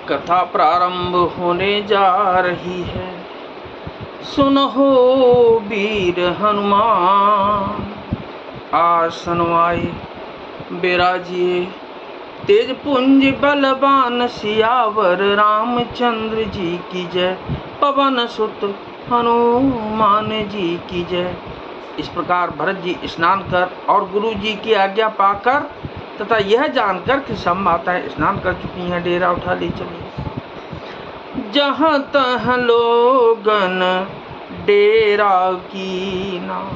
कथा प्रारंभ होने जा रही है। सुनो वीर हनुमान, आसन आए बिराजिए। तेज पुंज बलवान सियावर रामचंद्र जी की जय। पवन सुत हनुमान जी की जय। इस प्रकार भरत जी स्नान कर और गुरु जी की आज्ञा पाकर तथा यह जानकर कि सब माताएं स्नान कर चुकी हैं, डेरा उठा ले चले। जहाँ तहाँ लोगन डेरा कीना,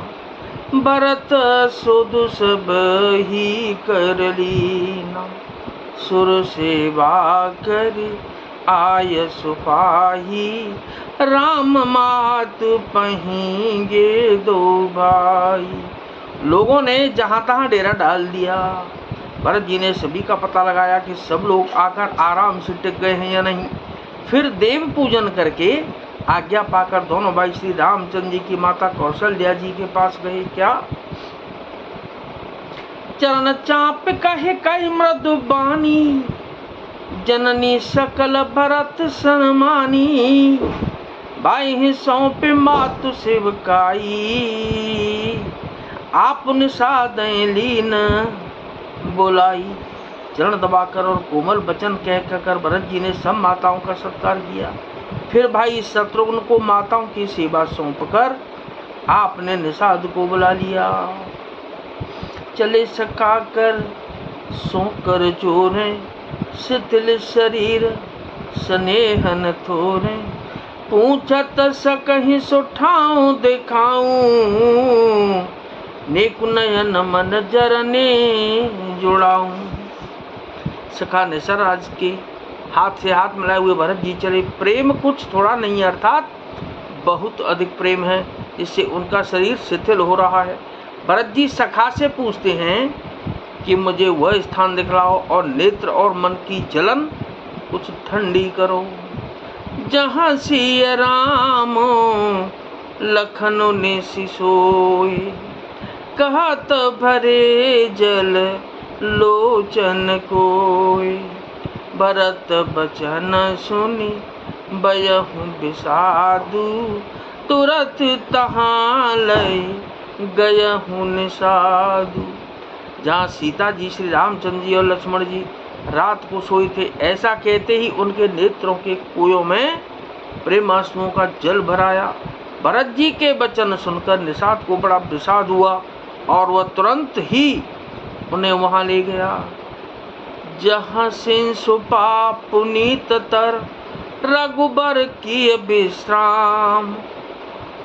भरत सुध सब ही कर लीना। सुर सेवा कर आय सुपाही, राम मात पहींगे दो भाई। लोगों ने जहाँ तहाँ डेरा डाल दिया। भरत जी ने सभी का पता लगाया कि सब लोग आकर आराम से टिक गए हैं या नहीं। फिर देव पूजन करके आज्ञा पाकर दोनों भाई श्री रामचंद्र जी की माता कौशल्या जी के पास गए। क्या चरण चाप कहे कही मृदु बानी, जननी सकल भरत सन्मानी। बाई सौंप मातु सेवकाई, आप निषादें लीन बुलाई। चरण दबाकर और कोमल वचन कहकर भरत जी ने सब माताओं का सत्कार किया। फिर भाई शत्रुघ्न को माताओं की सेवा सौंपकर आपने निषाद को बुला लिया। चले सकाकर सोकर जोरे, शिथिल शरीर स्नेहन थोरे। पूछत सकहि सुठाऊं दिखाऊं, नेक नयन मन जरने जुड़ाऊं। सखा निसराज के हाथ से हाथ मिलाए हुए भरत जी चले। प्रेम कुछ थोड़ा नहीं अर्थात बहुत अधिक प्रेम है, जिससे उनका शरीर शिथिल हो रहा है। भरत जी सखा से पूछते हैं कि मुझे वह स्थान दिखलाओ और नेत्र और मन की जलन कुछ ठंडी करो, जहाँ सिया राम लखन ने सोए। कहत भरे जल लोचन कोय, भरत बचन सुनी बयहु विषादु। तुरत तहाँ लय गयहु निषादु। जहाँ सीता जी श्री रामचंद्र जी और लक्ष्मण जी रात को सोए थे, ऐसा कहते ही उनके नेत्रों के कुओं में प्रेमाश्रुओं का जल भराया। भरत जी के वचन सुनकर निषाद को बड़ा विषाद हुआ और वह तुरंत ही उन्हें वहां ले गया। जहाँ सिंसुपा पुनीत तर, रघुबर की विश्राम।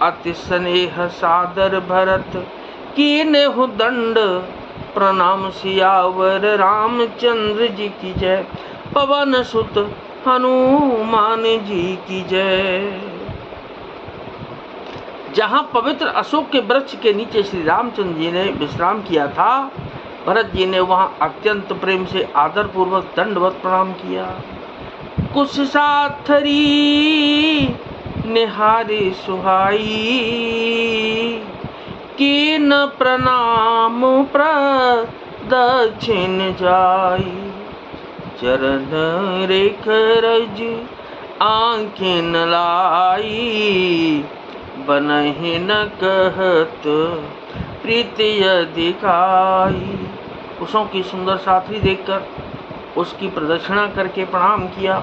अति स्नेह सादर भरत कीन्हु दंड, प्रणाम सियावर रामचंद्र जी की जय। पवन सुत हनुमान जी की जय। जहाँ पवित्र अशोक के वृक्ष के नीचे श्री रामचंद्र जी ने विश्राम किया था, भरत जी ने वहाँ अत्यंत प्रेम से आदर पूर्वक दंडवत प्रणाम किया। कुछ साथरी निहारे सुहाई, कीन प्रणाम प्रदक्षिण जाई। चरण रेख रज आँखें न लाई, बनहि न कहत प्रीति अधिकाई। कुशों की सुंदर साथी देखकर उसकी प्रदक्षिणा करके प्रणाम किया।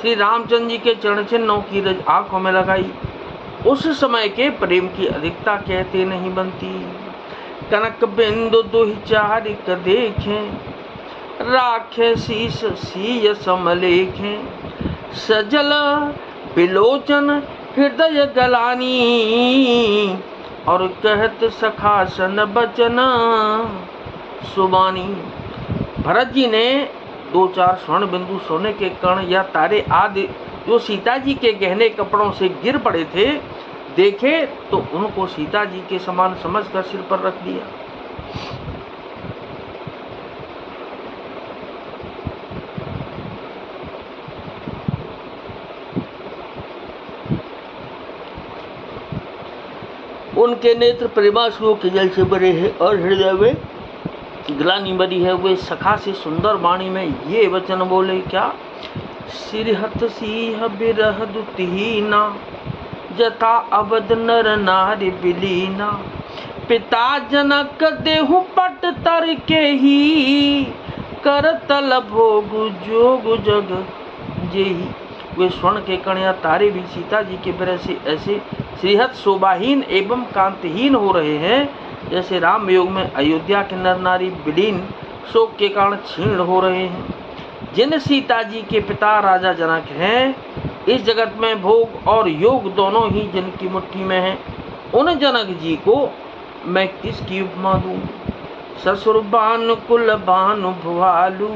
श्री रामचंद्र जी के चरण चिन्हों की रज आंखों में लगाई। उस समय के प्रेम की अधिकता कहते नहीं बनती। कनक बिंदु दुहि चारिक देखें, राखे शीस सीय समलेखें। सजल बिलोचन हृदय गलानी, और कहत सखासन बचन सुबानी। भरत जी ने 2-4 स्वर्ण बिंदु सोने के कण या तारे आदि जो सीता जी के गहने कपड़ों से गिर पड़े थे देखे, तो उनको सीता जी के समान समझकर सिर पर रख दिया। उनके नेत्र प्रेमाश्रुओं के जल से भरे हैं और हृदय में ग्लानि बनी है। वे सखा से सुंदर वाणी में ये वचन बोले, क्या सिरहत सिंह बिरह दुतहीना, जथा अवध नर नारी बिलीना। पिता जनक देहु पट तर के ही, कर तल भोग जोग जग जेही। वे स्वर्ण के कन्या तारे भी सीता जी के विरह से ऐसे श्रीहत शोभाहीन एवं कांतिहीन हो रहे हैं, जैसे राम योग में अयोध्या के नर नारी विलीन शोक के कारण क्षीण हो रहे हैं। जिन सीता जी के पिता राजा जनक हैं, इस जगत में भोग और योग दोनों ही जिनकी मुट्ठी में है, उन जनक जी को मैं किसकी उपमा दूं। ससुर बान कुल बान भुआलू,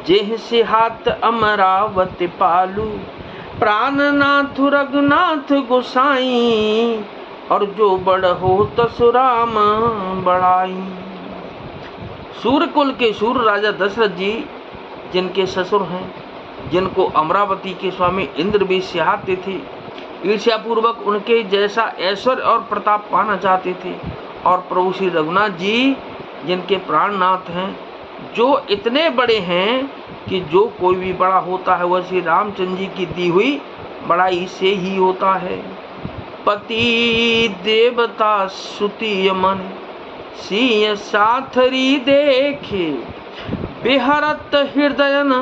जेह से हाथ अमरावती पालू। प्राणनाथ रघुनाथ गोसाई, और जो बड़ हो तसुराम बड़ाई। सूर्यकुल के सूर्य राजा दशरथ जी जिनके ससुर हैं, जिनको अमरावती के स्वामी इंद्र भी सिहाते थे, ईर्ष्या पूर्वक उनके जैसा ऐश्वर्य और प्रताप पाना चाहते थे। और प्रभु श्री रघुनाथ जी जिनके प्राणनाथ हैं, जो इतने बड़े हैं कि जो कोई भी बड़ा होता है वह श्री रामचंद्र जी की दी हुई बड़ाई से ही होता है। पति देवता सुति यमन, सिंह साथरी देखे। बिहरत हृदयन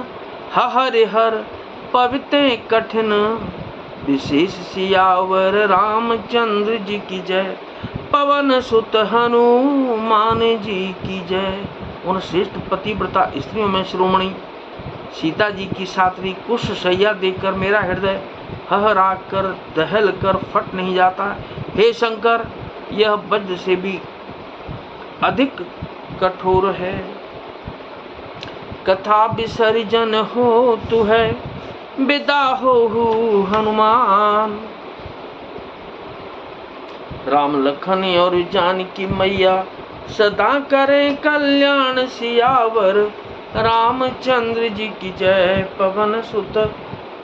हरिहर, पवित्र कठिन। विशेष सियावर रामचंद्र जी की जय, पवन सुत हनुमान जी की जय। उन श्रेष्ठ पतिव्रता स्त्रियों में शिरोमणि सीता जी की साथरी कुश शैया देखकर मेरा हृदय हहरा कर दहल कर फट नहीं जाता। हे शंकर, यह वज्र से भी अधिक कठोर है। कथा विसर्जन हो तु है, विदा हो हनुमान। राम लखन और जानकी मैया, सदा करें कल्याण सियावर। रामचंद्र जी की जय, पवन सुत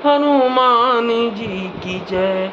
हनुमान जी की जय।